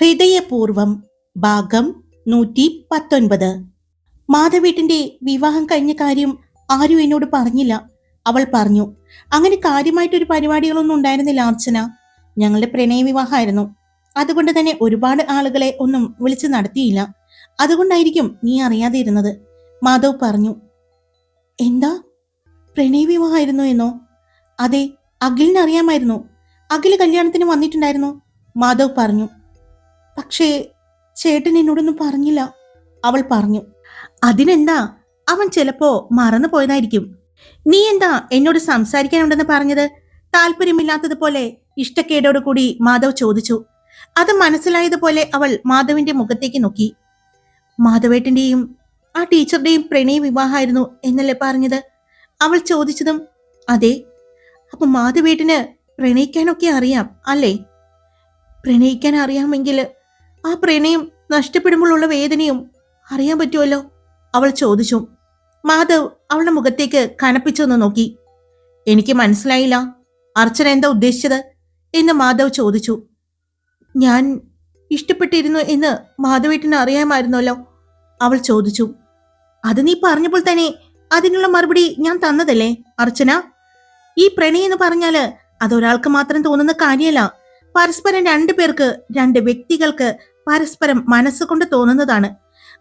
ഹൃദയപൂർവം ഭാഗം 119. മാധവേട്ടന്റെ വിവാഹം കഴിഞ്ഞ കാര്യം ആരും എന്നോട് പറഞ്ഞില്ല. അവൾ പറഞ്ഞു. അങ്ങനെ കാര്യമായിട്ടൊരു പരിപാടികളൊന്നും ഉണ്ടായിരുന്നില്ല അർച്ചന. ഞങ്ങളുടെ പ്രണയ വിവാഹമായിരുന്നു. അതുകൊണ്ട് തന്നെ ഒരുപാട് ആളുകളെ ഒന്നും വിളിച്ചു നടത്തിയില്ല. അതുകൊണ്ടായിരിക്കും നീ അറിയാതെ ഇരുന്നത്. മാധവ് പറഞ്ഞു. എന്താ, പ്രണയ വിവാഹമായിരുന്നു എന്നോ? അതെ, അഖിലിന് അറിയാമായിരുന്നു. അഖിൽ കല്യാണത്തിന് വന്നിട്ടുണ്ടായിരുന്നു. മാധവ് പറഞ്ഞു. പക്ഷേ ചേട്ടൻ എന്നോടൊന്നും പറഞ്ഞില്ല, അവൾ പറഞ്ഞു. അതിനെന്താ, അവൻ ചിലപ്പോ മറന്നു പോയതായിരിക്കും. നീ എന്താ എന്നോട് സംസാരിക്കാനുണ്ടെന്ന് പറഞ്ഞത്? താല്പര്യമില്ലാത്തതുപോലെ ഇഷ്ടക്കേടോടു കൂടി മാധവ് ചോദിച്ചു. അത് മനസ്സിലായതുപോലെ അവൾ മാധവിന്റെ മുഖത്തേക്ക് നോക്കി. മാധവേട്ടന്റെയും ആ ടീച്ചറുടെയും പ്രണയ വിവാഹമായിരുന്നു എന്നല്ലേ പറഞ്ഞത്? അവൾ ചോദിച്ചതും അതെ. അപ്പൊ മാധവേട്ടന് പ്രണയിക്കാനൊക്കെ അറിയാം അല്ലേ? പ്രണയിക്കാൻ അറിയാമെങ്കിൽ ആ പ്രണയം നഷ്ടപ്പെടുമ്പോഴുള്ള വേദനയും അറിയാൻ പറ്റുമല്ലോ, അവൾ ചോദിച്ചു. മാധവ് അവളുടെ മുഖത്തേക്ക് കനപ്പിച്ചൊന്ന് നോക്കി. എനിക്ക് മനസ്സിലായില്ല, അർച്ചന എന്താ ഉദ്ദേശിച്ചത് എന്ന് മാധവ് ചോദിച്ചു. ഞാൻ ഇഷ്ടപ്പെട്ടിരുന്നു എന്ന് മാധവേട്ടന് അറിയാമായിരുന്നല്ലോ, അവൾ ചോദിച്ചു. അത് നീ പറഞ്ഞപ്പോൾ തന്നെ അതിനുള്ള മറുപടി ഞാൻ തന്നതല്ലേ അർച്ചന? ഈ പ്രണയം എന്ന് പറഞ്ഞാല് അതൊരാൾക്ക് മാത്രം തോന്നുന്ന കാര്യമല്ല. പരസ്പരം രണ്ടു പേർക്ക്, രണ്ട് വ്യക്തികൾക്ക് പരസ്പരം മനസ്സുകൊണ്ട് തോന്നുന്നതാണ്.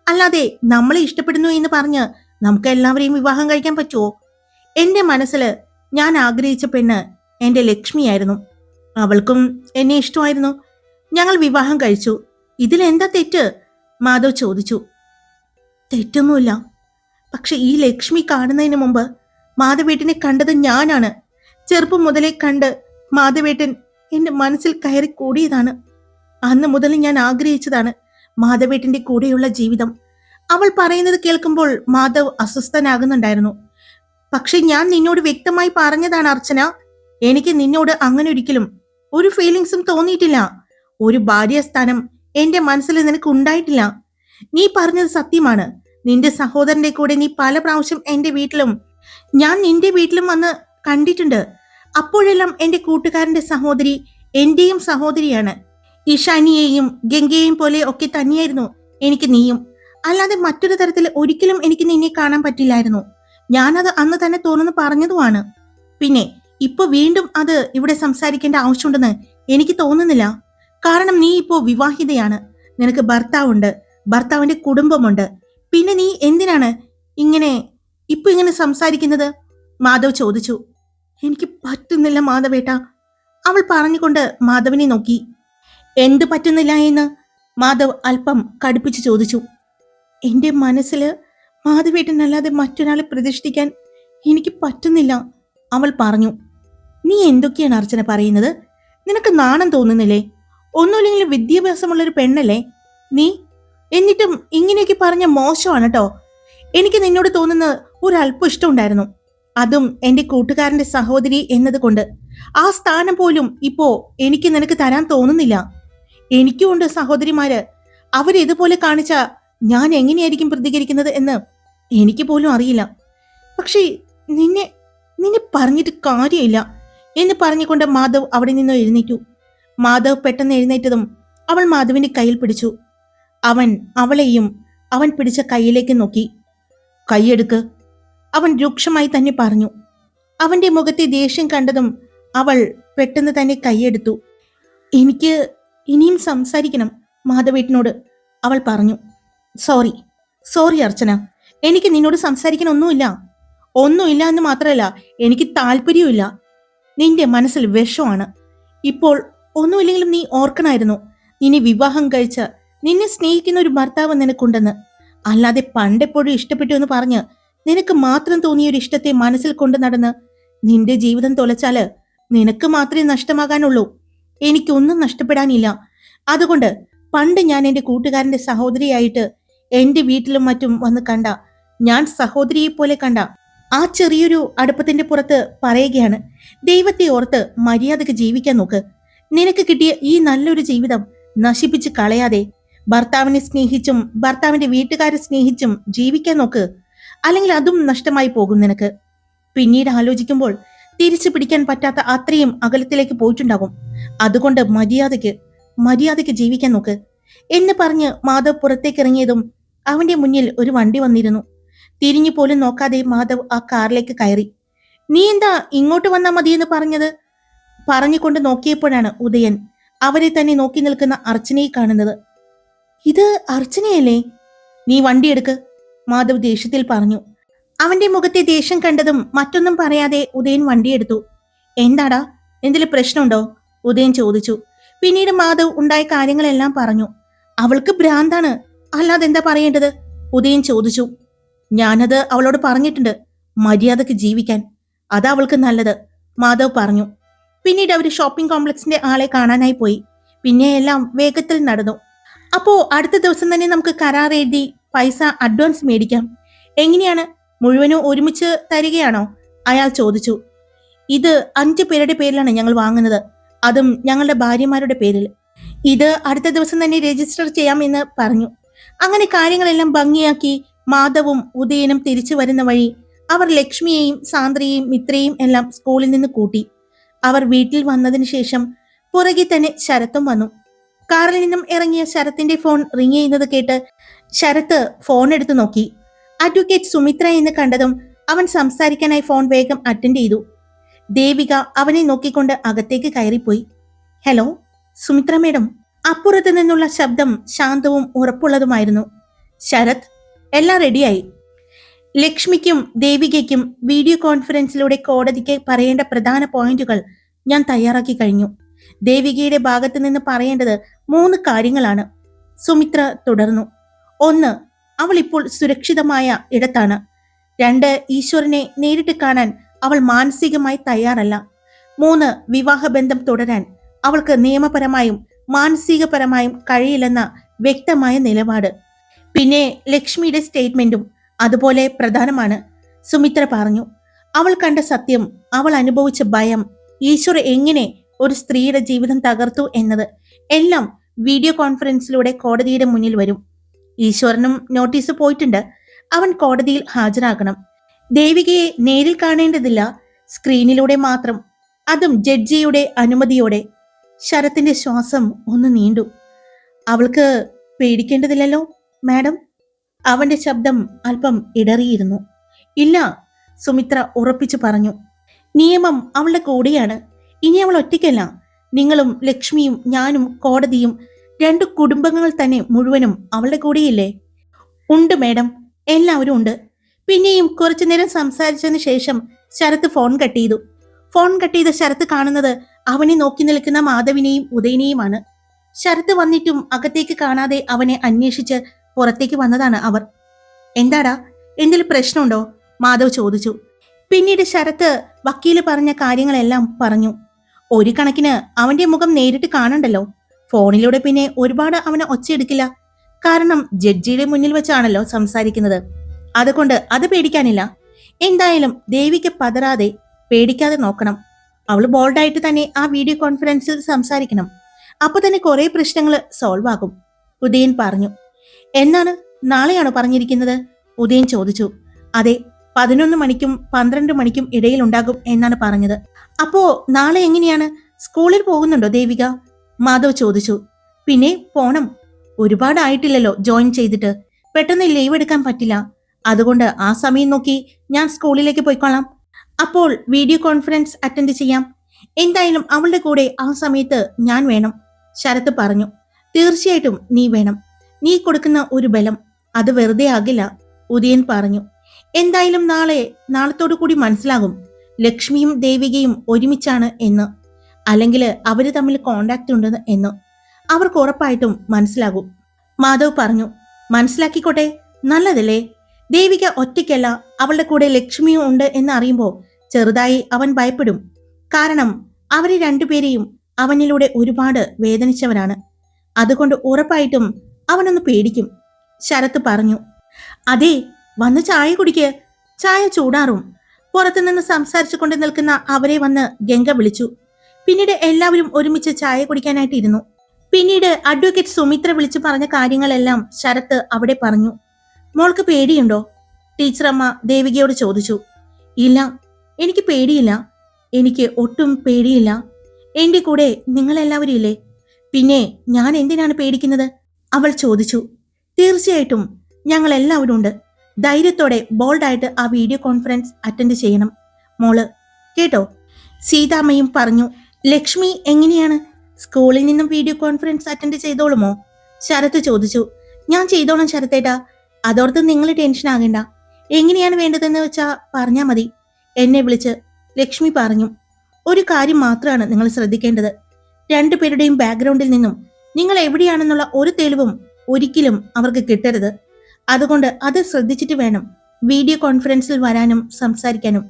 അല്ലാതെ നമ്മളെ ഇഷ്ടപ്പെടുന്നു എന്ന് പറഞ്ഞ് നമുക്ക് എല്ലാവരെയും വിവാഹം കഴിക്കാൻ പറ്റുമോ? എന്റെ മനസ്സിൽ ഞാൻ ആഗ്രഹിച്ച പെണ്ണ് എന്റെ ലക്ഷ്മിയായിരുന്നു. അവൾക്കും എന്നെ ഇഷ്ടമായിരുന്നു. ഞങ്ങൾ വിവാഹം കഴിച്ചു. ഇതിലെന്താ തെറ്റ്? മാധവ് ചോദിച്ചു. തെറ്റൊന്നുമില്ല. പക്ഷെ ഈ ലക്ഷ്മി കാണുന്നതിന് മുമ്പ് മാധവേട്ടനെ കണ്ടത് ഞാനാണ്. ചെറുപ്പം മുതലേ കണ്ട് മാധവേട്ടൻ എന്റെ മനസ്സിൽ കയറി കൂടിയതാണ്. അന്ന് മുതൽ ഞാൻ ആഗ്രഹിച്ചതാണ് മാധവേട്ടന്റെ കൂടെയുള്ള ജീവിതം. അവൾ പറയുന്നത് കേൾക്കുമ്പോൾ മാധവ് അസ്വസ്ഥനാകുന്നുണ്ടായിരുന്നു. പക്ഷെ ഞാൻ നിന്നോട് വ്യക്തമായി പറഞ്ഞതാണ് അർച്ചന, എനിക്ക് നിന്നോട് അങ്ങനെ ഒരിക്കലും ഒരു ഫീലിങ്സും തോന്നിയിട്ടില്ല. ഒരു ഭാര്യാസ്ഥാനം എന്റെ മനസ്സിൽ നിനക്ക് ഉണ്ടായിട്ടില്ല. നീ പറഞ്ഞത് സത്യമാണ്. നിന്റെ സഹോദരന്റെ കൂടെ നീ പല പ്രാവശ്യം എന്റെ വീട്ടിലും ഞാൻ നിന്റെ വീട്ടിലും വന്ന് കണ്ടിട്ടുണ്ട്. അപ്പോഴെല്ലാം എന്റെ കൂട്ടുകാരന്റെ സഹോദരി എന്റെയും സഹോദരിയാണ്. ഇഷാനിയെയും ഗംഗയെയും പോലെ ഒക്കെ തന്നെയായിരുന്നു എനിക്ക് നീയും. അല്ലാതെ മറ്റൊരു തരത്തിൽ ഒരിക്കലും എനിക്ക് നിന്നെ കാണാൻ പറ്റില്ലായിരുന്നു. ഞാനത് അന്ന് തന്നെ തുറന്നു പറഞ്ഞതുമാണ്. പിന്നെ ഇപ്പൊ വീണ്ടും അത് ഇവിടെ സംസാരിക്കേണ്ട ആവശ്യമുണ്ടെന്ന് എനിക്ക് തോന്നുന്നില്ല. കാരണം നീ ഇപ്പോ വിവാഹിതയാണ്. നിനക്ക് ഭർത്താവുണ്ട്, ഭർത്താവിന്റെ കുടുംബമുണ്ട്. പിന്നെ നീ എന്തിനാണ് ഇങ്ങനെ സംസാരിക്കുന്നത്? മാധവ് ചോദിച്ചു. എനിക്ക് പറ്റുന്നില്ല മാധവേട്ട, അവൾ പറഞ്ഞുകൊണ്ട് മാധവനെ നോക്കി. എന്ത് പറ്റുന്നില്ല എന്ന് മാധവ് അല്പം കടുപ്പിച്ച് ചോദിച്ചു. എന്റെ മനസ്സില് മാധവേട്ടനല്ലാതെ മറ്റൊരാളെ പ്രതിഷ്ഠിക്കാൻ എനിക്ക് പറ്റുന്നില്ല, അവൾ പറഞ്ഞു. നീ എന്തൊക്കെയാണ് അർച്ചന പറയുന്നത്? നിനക്ക് നാണം തോന്നുന്നില്ലേ? ഒന്നുമില്ലെങ്കിലും വിദ്യാഭ്യാസമുള്ളൊരു പെണ്ണല്ലേ നീ? എന്നിട്ടും ഇങ്ങനെയൊക്കെ പറഞ്ഞ മോശമാണ് കേട്ടോ. എനിക്ക് നിന്നോട് തോന്നുന്ന ഒരല്പം ഇഷ്ടമുണ്ടായിരുന്നു. അതും എന്റെ കൂട്ടുകാരന്റെ സഹോദരി എന്നതുകൊണ്ട്. ആ സ്ഥാനം പോലും ഇപ്പോ എനിക്ക് നിനക്ക് തരാൻ തോന്നുന്നില്ല. എനിക്കും ഉണ്ട് സഹോദരിമാര്. അവരിതുപോലെ കാണിച്ച ഞാൻ എങ്ങനെയായിരിക്കും പ്രതികരിക്കുന്നത് എന്ന് എനിക്ക് പോലും അറിയില്ല. പക്ഷേ നിന്നെ നിന്നെ പറഞ്ഞിട്ട് കാര്യമില്ല എന്ന് പറഞ്ഞുകൊണ്ട് മാധവ് അവിടെ നിന്ന് എഴുന്നേറ്റു. മാധവ് പെട്ടെന്ന് എഴുന്നേറ്റതും അവൾ മാധവിന്റെ കയ്യിൽ പിടിച്ചു. അവൻ അവളെയും അവൻ പിടിച്ച കൈയിലേക്ക് നോക്കി. കൈയെടുക്ക്, അവൻ രൂക്ഷമായി തന്നെ പറഞ്ഞു. അവന്റെ മുഖത്തെ ദേഷ്യം കണ്ടതും അവൾ പെട്ടെന്ന് തന്നെ കൈയെടുത്തു. എനിക്ക് ഇനിയും സംസാരിക്കണം മാധവേട്ടനോട്, അവൾ പറഞ്ഞു. സോറി അർച്ചന, എനിക്ക് നിന്നോട് സംസാരിക്കാൻ ഒന്നുമില്ല എന്ന് മാത്രമല്ല, എനിക്ക് താല്പര്യമില്ല. നിന്റെ മനസ്സിൽ വിഷമാണ്. ഇപ്പോൾ ഒന്നുമില്ലെങ്കിലും നീ ഓർക്കണമായിരുന്നു, നിന്നെ വിവാഹം കഴിച്ച നിന്നെ സ്നേഹിക്കുന്ന ഒരു ഭർത്താവ് നിനക്കുണ്ടെന്ന്. അല്ലാതെ പണ്ടെപ്പോഴും ഇഷ്ടപ്പെട്ടു എന്ന് പറഞ്ഞ് നിനക്ക് മാത്രം തോന്നിയ ഒരു ഇഷ്ടത്തെ മനസ്സിൽ കൊണ്ടു നടന്ന് നിന്റെ ജീവിതം തുലച്ചാല് നിനക്ക് മാത്രമേ നഷ്ടമാകാനുള്ളൂ. എനിക്കൊന്നും നഷ്ടപ്പെടാനില്ല. അതുകൊണ്ട് പണ്ട് ഞാൻ എന്റെ കൂട്ടുകാരന്റെ സഹോദരിയായിട്ട് എന്റെ വീട്ടിലും മറ്റും വന്ന് കണ്ട, ഞാൻ സഹോദരിയെ പോലെ കണ്ട ആ ചെറിയൊരു അടുപ്പത്തിന്റെ പുറത്ത് പറയുകയാണ്, ദൈവത്തെ ഓർത്ത് മര്യാദക്ക് ജീവിക്കാൻ നോക്ക്. നിനക്ക് കിട്ടിയ ഈ നല്ലൊരു ജീവിതം നശിപ്പിച്ച് കളയാതെ ഭർത്താവിനെ സ്നേഹിച്ചും ഭർത്താവിന്റെ വീട്ടുകാരെ സ്നേഹിച്ചും ജീവിക്കാൻ നോക്ക്. അല്ലെങ്കിൽ അതും നഷ്ടമായി പോകും നിനക്ക്. പിന്നീട് ആലോചിക്കുമ്പോൾ തിരിച്ചു പിടിക്കാൻ പറ്റാത്ത അത്രയും അകലത്തിലേക്ക് പോയിട്ടുണ്ടാകും. അതുകൊണ്ട് മര്യാദയ്ക്ക് ജീവിക്കാൻ നോക്ക്. എന്ന് പറഞ്ഞ് മാധവ് പുറത്തേക്ക് ഇറങ്ങിയതും അവന്റെ മുന്നിൽ ഒരു വണ്ടി വന്നിരുന്നു. തിരിഞ്ഞു പോലും നോക്കാതെ മാധവ് ആ കാറിലേക്ക് കയറി. നീ എന്താ ഇങ്ങോട്ട് വന്നാ മതിയെന്ന് പറഞ്ഞത്? പറഞ്ഞുകൊണ്ട് നോക്കിയപ്പോഴാണ് ഉദയൻ അവരെ തന്നെ നോക്കി നിൽക്കുന്ന അർച്ചനയെ കാണുന്നത്. ഇത് അർച്ചനയല്ലേ? നീ വണ്ടി എടുക്ക്, മാധവ് ദേഷ്യത്തിൽ പറഞ്ഞു. അവന്റെ മുഖത്തെ ദേഷ്യം കണ്ടതും മറ്റൊന്നും പറയാതെ ഉദയൻ വണ്ടിയെടുത്തു. എന്താടാ, എന്തെങ്കിലും പ്രശ്നമുണ്ടോ? ഉദയൻ ചോദിച്ചു. പിന്നീട് മാധവ് ഉണ്ടായ കാര്യങ്ങളെല്ലാം പറഞ്ഞു. അവൾക്ക് ഭ്രാന്താണ്, അല്ലാതെ എന്താ പറയേണ്ടത്? ഉദയൻ ചോദിച്ചു. ഞാനത് അവളോട് പറഞ്ഞിട്ടുണ്ട്, മര്യാദക്ക് ജീവിക്കാൻ. അതാ അവൾക്ക് നല്ലത്, മാധവ് പറഞ്ഞു. പിന്നീട് അവർ ഷോപ്പിംഗ് കോംപ്ലക്സിന്റെ ആളെ കാണാനായി പോയി. പിന്നെ എല്ലാം വേഗത്തിൽ നടന്നു. അപ്പോ അടുത്ത ദിവസം തന്നെ നമുക്ക് കരാർ എഴുതി പൈസ അഡ്വാൻസ് മേടിക്കാം. എങ്ങനെയാണ്, മുഴുവനും ഒരുമിച്ച് തരികയാണോ? അയാൾ ചോദിച്ചു. ഇത് 5 പേരുടെ പേരിലാണ് ഞങ്ങൾ വാങ്ങുന്നത്, അതും ഞങ്ങളുടെ ഭാര്യമാരുടെ പേരിൽ. ഇത് അടുത്ത ദിവസം തന്നെ രജിസ്റ്റർ ചെയ്യാമെന്ന് പറഞ്ഞു. അങ്ങനെ കാര്യങ്ങളെല്ലാം ഭംഗിയാക്കി മാധവും ഉദയനും തിരിച്ചു വരുന്ന വഴി അവർ ലക്ഷ്മിയെയും സാന്ദ്രയെയും മിത്രയെയും എല്ലാം സ്കൂളിൽ നിന്ന് കൂട്ടി. അവർ വീട്ടിൽ വന്നതിന് ശേഷം പുറകെ തന്നെ ശരത്തും വന്നു. കാറിൽ നിന്നും ഇറങ്ങിയ ശരത്തിന്റെ ഫോൺ റിങ് ചെയ്യുന്നത് കേട്ട് ശരത്ത് ഫോൺ എടുത്തു നോക്കി. അഡ്വക്കേറ്റ് സുമിത്ര എന്ന് കണ്ടതും അവൻ സംസാരിക്കാനായി ഫോൺ വേഗം അറ്റൻഡ് ചെയ്തു. ദേവിക അവനെ നോക്കിക്കൊണ്ട് അകത്തേക്ക് കയറിപ്പോയി. Hello Sumitra madam. അപ്പുറത്ത് നിന്നുള്ള ശബ്ദം ശാന്തവും ഉറപ്പുള്ളതുമായിരുന്നു. ശരത്, എല്ലാം റെഡിയായി. ലക്ഷ്മിക്കും ദേവികയ്ക്കും വീഡിയോ കോൺഫറൻസിലൂടെ കോടതിക്ക് പറയേണ്ട പ്രധാന പോയിന്റുകൾ ഞാൻ തയ്യാറാക്കി കഴിഞ്ഞു. ദേവികയുടെ ഭാഗത്ത് നിന്ന് പറയേണ്ടത് 3 കാര്യങ്ങളാണ്, സുമിത്ര തുടർന്നു. 1, അവൾ ഇപ്പോൾ സുരക്ഷിതമായ ഇടത്താണ്. 2, ഈശ്വരനെ നേരിട്ട് കാണാൻ അവൾ മാനസികമായി തയ്യാറല്ല. 3, വിവാഹബന്ധം തുടരാൻ അവൾക്ക് നിയമപരമായും മാനസികപരമായും കഴിയില്ലെന്ന വ്യക്തമായ നിലപാട്. പിന്നെ ലക്ഷ്മിയുടെ സ്റ്റേറ്റ്മെന്റും അതുപോലെ പ്രധാനമാണ്, സുമിത്ര പറഞ്ഞു. അവൾ കണ്ട സത്യം, അവൾ അനുഭവിച്ച ഭയം, ഈശ്വർ എങ്ങനെ ഒരു സ്ത്രീയുടെ ജീവിതം തകർത്തു എന്നത് എല്ലാം വീഡിയോ കോൺഫറൻസിലൂടെ കോടതിയുടെ മുന്നിൽ വരും. ഈശ്വരനും നോട്ടീസ് പോയിട്ടുണ്ട്, അവൻ കോടതിയിൽ ഹാജരാകണം. ദേവികയെ നേരിൽ കാണേണ്ടതില്ല, സ്ക്രീനിലൂടെ മാത്രം, അതും ജഡ്ജിയുടെ അനുമതിയോടെ. ശരത്തിന്റെ ശ്വാസം ഒന്ന് നീണ്ടു. അവൾക്ക് പേടിക്കേണ്ടതില്ലല്ലോ മാഡം? അവന്റെ ശബ്ദം അല്പം ഇടറിയിരുന്നു. ഇല്ല, സുമിത്ര ഉറപ്പിച്ചു പറഞ്ഞു. നിയമം അവളുടെ കൂടെയാണ്. ഇനി അവൾ ഒറ്റയ്ക്കല്ല. നിങ്ങളും ലക്ഷ്മിയും ഞാനും കോടതിയും 2 കുടുംബങ്ങൾ തന്നെ മുഴുവനും അവളുടെ കൂടെയില്ലേ? ഉണ്ട് മാഡം, എല്ലാവരും ഉണ്ട്. പിന്നെയും കുറച്ചു നേരം സംസാരിച്ചതിന് ശേഷം ശരത്ത് ഫോൺ കട്ട് ചെയ്തു. ഫോൺ കട്ട് ചെയ്ത ശരത്ത് കാണുന്നത് അവനെ നോക്കി നിൽക്കുന്ന മാധവിനെയും ഉദയനെയുമാണ്. ശരത്ത് വന്നിട്ടും അകത്തേക്ക് കാണാതെ അവനെ അന്വേഷിച്ച് പുറത്തേക്ക് വന്നതാണ് അവർ. എന്താടാ, എന്തെങ്കിലും പ്രശ്നമുണ്ടോ? മാധവ് ചോദിച്ചു. പിന്നീട് ശരത്ത് വക്കീല് പറഞ്ഞ കാര്യങ്ങളെല്ലാം പറഞ്ഞു. ഒരു കണക്കിന് അവന്റെ മുഖം നേരിട്ട് കാണണ്ടല്ലോ, ഫോണിലൂടെ പിന്നെ ഒരുപാട് അവനെ ഒച്ചയെടുക്കില്ല. കാരണം ജഡ്ജിയുടെ മുന്നിൽ വെച്ചാണല്ലോ സംസാരിക്കുന്നത്. അതുകൊണ്ട് അത് പേടിക്കാനില്ല. എന്തായാലും ദേവിക്ക് പതറാതെ പേടിക്കാതെ നോക്കണം. അവൾ ബോൾഡായിട്ട് തന്നെ ആ വീഡിയോ കോൺഫറൻസിൽ സംസാരിക്കണം. അപ്പൊ തന്നെ കുറെ പ്രശ്നങ്ങൾ സോൾവ് ആകും, ഉദയൻ പറഞ്ഞു. എന്നാണ്, നാളെയാണോ പറഞ്ഞിരിക്കുന്നത്? ഉദയൻ ചോദിച്ചു. അതെ, 11 മണിക്കും 12 മണിക്കും ഇടയിൽ ഉണ്ടാകും എന്നാണ് പറഞ്ഞത്. അപ്പോ നാളെ എങ്ങനെയാണ്, സ്കൂളിൽ പോകുന്നുണ്ടോ ദേവിക? മാധവ് ചോദിച്ചു. പിന്നെ പോണം, ഒരുപാടായിട്ടില്ലല്ലോ ജോയിൻ ചെയ്തിട്ട്. പെട്ടെന്ന് ലീവ് എടുക്കാൻ പറ്റില്ല. അതുകൊണ്ട് ആ സമയം നോക്കി ഞാൻ സ്കൂളിലേക്ക് പോയിക്കോളാം. അപ്പോൾ വീഡിയോ കോൺഫറൻസ് അറ്റൻഡ് ചെയ്യാം. എന്തായാലും അവളുടെ കൂടെ ആ സമയത്ത് ഞാൻ വേണം, ശരത്ത് പറഞ്ഞു. തീർച്ചയായിട്ടും നീ വേണം. നീ കൊടുക്കുന്ന ഒരു ബലം അത് വെറുതെ ആകില്ല, ഉദയൻ പറഞ്ഞു. എന്തായാലും നാളത്തോടു കൂടി മനസ്സിലാകും ലക്ഷ്മിയും ദേവികയും ഒരുമിച്ചാണ് എന്ന്, അല്ലെങ്കിൽ അവര് തമ്മിൽ കോണ്ടാക്ട് ഉണ്ടെന്ന് എന്ന് അവർക്ക് ഉറപ്പായിട്ടും മനസ്സിലാകും, മാധവ് പറഞ്ഞു. മനസ്സിലാക്കിക്കോട്ടെ, നല്ലതല്ലേ? ദേവിക ഒറ്റയ്ക്കല്ല, അവളുടെ കൂടെ ലക്ഷ്മിയും ഉണ്ട് എന്ന് അറിയുമ്പോൾ ചെറുതായി അവൻ ഭയപ്പെടും. കാരണം അവരെ 2 പേരെയും അവനിലൂടെ ഒരുപാട് വേദനിച്ചവരാണ്. അതുകൊണ്ട് ഉറപ്പായിട്ടും അവനൊന്ന് പേടിക്കും, ശരത്ത് പറഞ്ഞു. അതെ, വന്ന് ചായ കുടിക്ക്, ചായ ചൂടാറും. പുറത്തുനിന്ന് സംസാരിച്ചു കൊണ്ട് നിൽക്കുന്ന അവരെ വന്ന് ഗംഗ വിളിച്ചു. പിന്നീട് എല്ലാവരും ഒരുമിച്ച് ചായ കുടിക്കാനായിട്ട് ഇരുന്നു. പിന്നീട് അഡ്വക്കേറ്റ് സുമിത്ര വിളിച്ചു പറഞ്ഞ കാര്യങ്ങളെല്ലാം ശരത്ത് അവിടെ പറഞ്ഞു. മോൾക്ക് പേടിയുണ്ടോ? ടീച്ചറമ്മ ദേവികയോട് ചോദിച്ചു. ഇല്ല, എനിക്ക് പേടിയില്ല. എനിക്ക് ഒട്ടും പേടിയില്ല. എന്റെ കൂടെ നിങ്ങളെല്ലാവരും ഇല്ലേ? പിന്നെ ഞാൻ എന്തിനാണ് പേടിക്കുന്നത്? അവൾ ചോദിച്ചു. തീർച്ചയായിട്ടും ഞങ്ങൾ എല്ലാവരും ഉണ്ട്. ധൈര്യത്തോടെ ബോൾഡായിട്ട് ആ വീഡിയോ കോൺഫറൻസ് അറ്റൻഡ് ചെയ്യണം മോള്, കേട്ടോ? സീതാമ്മയും പറഞ്ഞു. ലക്ഷ്മി എങ്ങനെയാണ്, സ്കൂളിൽ നിന്നും വീഡിയോ കോൺഫറൻസ് അറ്റൻഡ് ചെയ്തോളുമോ? ശരത്ത് ചോദിച്ചു. ഞാൻ ചെയ്തോളാം ശരത്തേട്ടാ, അതോർത്ത് നിങ്ങൾ ടെൻഷൻ ആകണ്ട. എങ്ങനെയാണ് വേണ്ടതെന്ന് വെച്ചാ പറഞ്ഞാ മതി. എന്നെ വിളിച്ച് ലക്ഷ്മി പറഞ്ഞു. ഒരു കാര്യം മാത്രമാണ് നിങ്ങൾ ശ്രദ്ധിക്കേണ്ടത്. രണ്ടുപേരുടെയും ബാക്ക്ഗ്രൗണ്ടിൽ നിന്നും നിങ്ങൾ എവിടെയാണെന്നുള്ള ഒരു തെളിവും ഒരിക്കലും അവർക്ക് കിട്ടരുത്. അതുകൊണ്ട് അത് ശ്രദ്ധിച്ചിട്ട് വേണം വീഡിയോ കോൺഫറൻസിൽ വരാനും സംസാരിക്കാനും.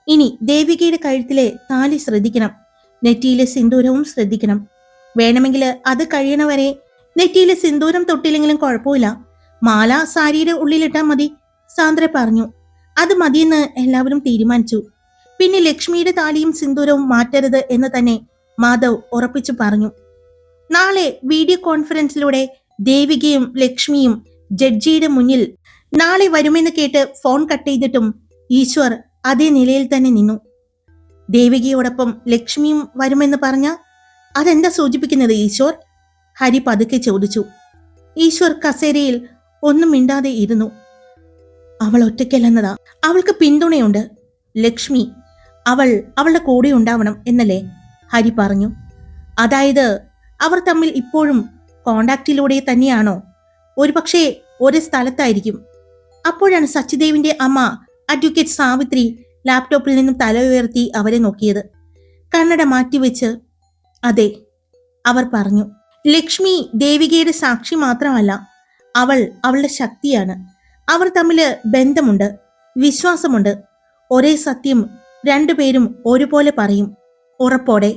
ഇനി ദേവികയുടെ കഴുത്തിലെ താലി ശ്രദ്ധിക്കണം, നെറ്റിയിലെ സിന്ദൂരവും ശ്രദ്ധിക്കണം. വേണമെങ്കിൽ അത് കഴിയണവരെ നെറ്റിയിലെ സിന്ദൂരം തൊട്ടില്ലെങ്കിലും കുഴപ്പമില്ല, മാല സാരിയുടെ ഉള്ളിലിട്ടാൽ മതി, സാന്ദ്ര പറഞ്ഞു. അത് മതിയെന്ന് എല്ലാവരും തീരുമാനിച്ചു. പിന്നെ ലക്ഷ്മിയുടെ താലിയും സിന്ദൂരവും മാറ്റരുത് എന്ന് തന്നെ മാധവ് ഉറപ്പിച്ചു പറഞ്ഞു. നാളെ വീഡിയോ കോൺഫറൻസിലൂടെ ദേവികയും ലക്ഷ്മിയും ജഡ്ജിയുടെ മുന്നിൽ നാളെ വരുമെന്ന് കേട്ട് ഫോൺ കട്ട് ചെയ്തിട്ടും ഈശ്വർ അതേ നിലയിൽ തന്നെ നിന്നു. ദേവികയോടൊപ്പം ലക്ഷ്മിയും വരുമെന്ന് പറഞ്ഞ അതെന്താ സൂചിപ്പിക്കുന്നത് ഈശ്വർ? ഹരി പതുക്കെ ചോദിച്ചു. ഈശ്വർ കസേരയിൽ ഒന്നും മിണ്ടാതെ ഇരുന്നു. അവൾ ഒറ്റയ്ക്കല്ലെന്നതാ, അവൾക്ക് പിന്തുണയുണ്ട്. ലക്ഷ്മി അവളുടെ കൂടെ ഉണ്ടാവണം എന്നല്ലേ ഹരി പറഞ്ഞു. അതായത് അവർ തമ്മിൽ ഇപ്പോഴും കോണ്ടാക്റ്റിലൂടെ തന്നെയാണോ? ഒരുപക്ഷെ ഒരേ സ്ഥലത്തായിരിക്കും. അപ്പോഴാണ് സച്ചിദേവിന്റെ അമ്മ അഡ്വക്കേറ്റ് സാവിത്രി ലാപ്ടോപ്പിൽ നിന്നും തല ഉയർത്തി അവരെ നോക്കിയത്. കണ്ണട മാറ്റിവെച്ച് അവർ പറഞ്ഞു. ലക്ഷ്മി ദേവികയുടെ സാക്ഷി മാത്രമല്ല, അവളുടെ ശക്തിയാണ്. അവർ തമ്മില് ബന്ധമുണ്ട്, വിശ്വാസമുണ്ട്. ഒരേ സത്യം രണ്ടുപേരും ഒരുപോലെ പറയും, ഉറപ്പോടെ.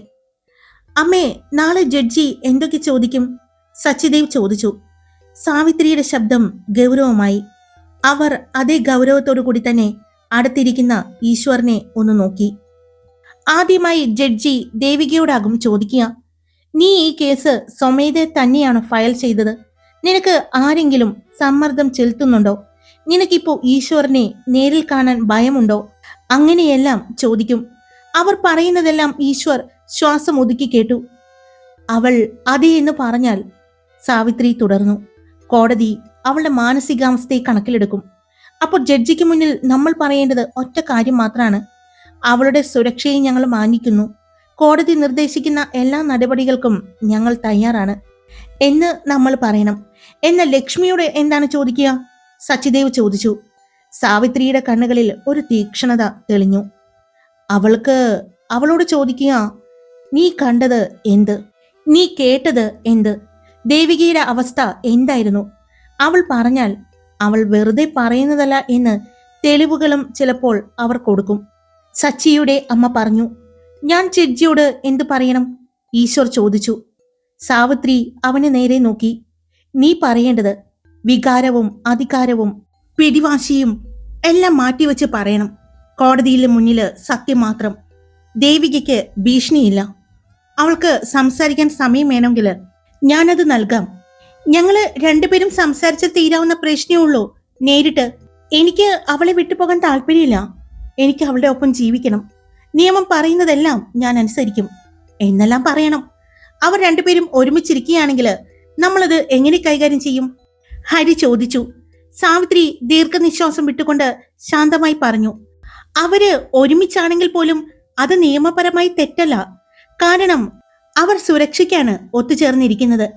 അമ്മേ, നാളെ ജഡ്ജി എന്തൊക്കെ ചോദിക്കും? സച്ചിദേവ് ചോദിച്ചു. സാവിത്രിയുടെ ശബ്ദം ഗൗരവമായി. അവർ അതേ ഗൗരവത്തോടു കൂടി തന്നെ അടുത്തിരിക്കുന്ന ഈശ്വറിനെ ഒന്ന് നോക്കി. ആദ്യമായി ജഡ്ജി ദേവികയോടാകും ചോദിക്കുക. നീ ഈ കേസ് സ്വമേധ തന്നെയാണോ ഫയൽ ചെയ്തത്? നിനക്ക് ആരെങ്കിലും സമ്മർദ്ദം ചെലുത്തുന്നുണ്ടോ? നിനക്കിപ്പോ ഈശ്വറിനെ നേരിൽ കാണാൻ ഭയമുണ്ടോ? അങ്ങനെയെല്ലാം ചോദിക്കും. അവർ പറയുന്നതെല്ലാം ഈശ്വർ ശ്വാസം ഒതുക്കി കേട്ടു. അവൾ അതേ എന്ന് പറഞ്ഞാൽ, സാവിത്രി തുടർന്നു, കോടതി അവളുടെ മാനസികാവസ്ഥയെ കണക്കിലെടുക്കും. അപ്പോൾ ജഡ്ജിക്ക് മുന്നിൽ നമ്മൾ പറയേണ്ടത് ഒറ്റ കാര്യം മാത്രമാണ്. അവളുടെ സുരക്ഷയെ ഞങ്ങൾ മാനിക്കുന്നു. കോടതി നിർദ്ദേശിക്കുന്ന എല്ലാ നടപടികൾക്കും ഞങ്ങൾ തയ്യാറാണ് എന്ന് നമ്മൾ പറയണം. എന്നാൽ ലക്ഷ്മിയോട് എന്താണ് ചോദിക്കുക? സച്ചിദേവ് ചോദിച്ചു. സാവിത്രിയുടെ കണ്ണുകളിൽ ഒരു തീക്ഷ്ണത തെളിഞ്ഞു. അവളോട് ചോദിക്കുക, നീ കണ്ടത് എന്ത്? നീ കേട്ടത് എന്ത്? ദേവികയുടെ അവസ്ഥ എന്തായിരുന്നു? അവൾ പറഞ്ഞാൽ അവൾ വെറുതെ പറയുന്നതല്ല എന്ന് തെളിവുകളും ചിലപ്പോൾ അവർ കൊടുക്കും. സച്ചിയുടെ അമ്മ പറഞ്ഞു. ഞാൻ ജഡ്ജിയോട് എന്തു പറയണം? ഈശ്വർ ചോദിച്ചു. സാവിത്രി അവന് നേരെ നോക്കി. നീ പറയേണ്ടത് വികാരവും അധികാരവും പിടിവാശിയും എല്ലാം മാറ്റിവെച്ച് പറയണം. കോടതിയിലെ മുന്നിൽ സത്യം മാത്രം. ദേവികയ്ക്ക് ഭീഷണിയില്ല. അവൾക്ക് സംസാരിക്കാൻ സമയം വേണമെങ്കിൽ ഞാനത് നൽകാം. ഞങ്ങള് രണ്ടുപേരും സംസാരിച്ച് തീരാവുന്ന പ്രശ്നമേ ഉള്ളൂ. നേരിട്ട് എനിക്ക് അവളെ വിട്ടുപോകാൻ താല്പര്യമില്ല. എനിക്ക് അവളുടെ ഒപ്പം ജീവിക്കണം. നിയമം പറയുന്നതെല്ലാം ഞാൻ അനുസരിക്കും എന്നെല്ലാം പറയണം. അവർ രണ്ടുപേരും ഒരുമിച്ചിരിക്കുകയാണെങ്കിൽ നമ്മളത് എങ്ങനെ കൈകാര്യം ചെയ്യും? ഹരി ചോദിച്ചു. സാവിത്രി ദീർഘനിശ്വാസം വിട്ടുകൊണ്ട് ശാന്തമായി പറഞ്ഞു. അവര് ഒരുമിച്ചാണെങ്കിൽ പോലും അത് നിയമപരമായി തെറ്റല്ല. കാരണം അവർ സുരക്ഷയ്ക്കാണ് ഒത്തുചേർന്നിരിക്കുന്നത്.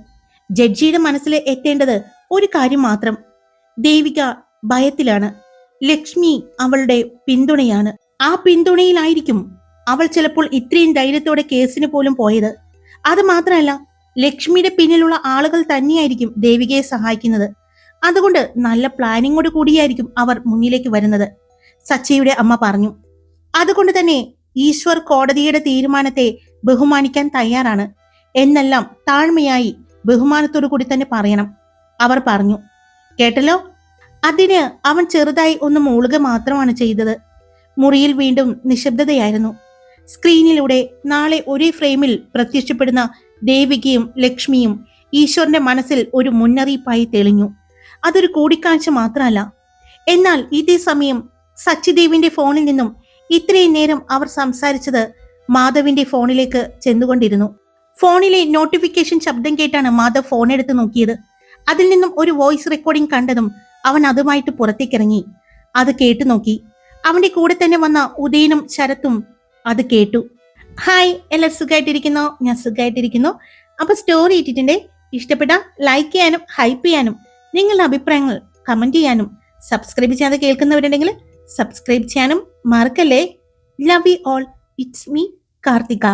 ജഡ്ജിയുടെ മനസ്സിൽ എത്തേണ്ടത് ഒരു കാര്യം മാത്രം. ദേവിക ഭയത്തിലാണ്. ലക്ഷ്മി അവളുടെ പിന്തുണയാണ്. ആ പിന്തുണയിലായിരിക്കും അവൾ ചിലപ്പോൾ ഇത്രയും ധൈര്യത്തോടെ കേസിന് പോലും പോയത്. അത് മാത്രമല്ല, ലക്ഷ്മിയുടെ പിന്നിലുള്ള ആളുകൾ തന്നെയായിരിക്കും ദേവികയെ സഹായിക്കുന്നത്. അതുകൊണ്ട് നല്ല പ്ലാനിങ്ങോട് കൂടിയായിരിക്കും അവർ മുന്നിലേക്ക് വരുന്നത്, സച്ചിയുടെ അമ്മ പറഞ്ഞു. അതുകൊണ്ട് തന്നെ ഈശ്വർ കോടതിയുടെ തീരുമാനത്തെ ബഹുമാനിക്കാൻ തയ്യാറാണ് എന്നെല്ലാം താഴ്മയായി ബഹുമാനത്തോടു കൂടി തന്നെ പറയണം, അവർ പറഞ്ഞു. കേട്ടല്ലോ? അതിന് അവൻ ചെറുതായി ഒന്ന് മൂളുക മാത്രമാണ് ചെയ്തത്. മുറിയിൽ വീണ്ടും നിശബ്ദതയായിരുന്നു. സ്ക്രീനിലൂടെ നാളെ ഒരേ ഫ്രെയിമിൽ പ്രത്യക്ഷപ്പെടുന്ന ദേവികയും ലക്ഷ്മിയും ഈശ്വറിന്റെ മനസ്സിൽ ഒരു മുന്നറിയിപ്പായി തെളിഞ്ഞു. അതൊരു കൂടിക്കാഴ്ച മാത്രമല്ല. എന്നാൽ ഇതേ സമയം സച്ചിദേവിന്റെ ഫോണിൽ നിന്നും ഇത്രയും നേരം അവർ സംസാരിച്ചത് മാധവിന്റെ ഫോണിലേക്ക് ചെന്നുകൊണ്ടിരുന്നു. ഫോണിലെ നോട്ടിഫിക്കേഷൻ ശബ്ദം കേട്ടാണ് മാധവ് ഫോൺ എടുത്ത് നോക്കിയത്. അതിൽ നിന്നും ഒരു വോയിസ് റെക്കോർഡിംഗ് കണ്ടതും അവൻ അതുമായിട്ട് പുറത്തേക്കിറങ്ങി. അത് കേട്ടു നോക്കി. അവന്റെ കൂടെ തന്നെ വന്ന ഉദയനും ശരത്തും അത് കേട്ടു. ഹായ്, എല്ലാവരും സുഖമായിട്ടിരിക്കുന്നോ? ഞാൻ സുഖമായിട്ടിരിക്കുന്നു. അപ്പൊ സ്റ്റോറി ഇട്ടിട്ടുണ്ട്. ഇഷ്ടപ്പെട്ട ലൈക്ക് ചെയ്യാനും ഹൈപ്പ് ചെയ്യാനും നിങ്ങളുടെ അഭിപ്രായങ്ങൾ കമന്റ് ചെയ്യാനും സബ്സ്ക്രൈബ് ചെയ്യാതെ കേൾക്കുന്നവരുണ്ടെങ്കിൽ സബ്സ്ക്രൈബ് ചെയ്യാനും മറക്കല്ലേ. Love you all. It's me Karthika.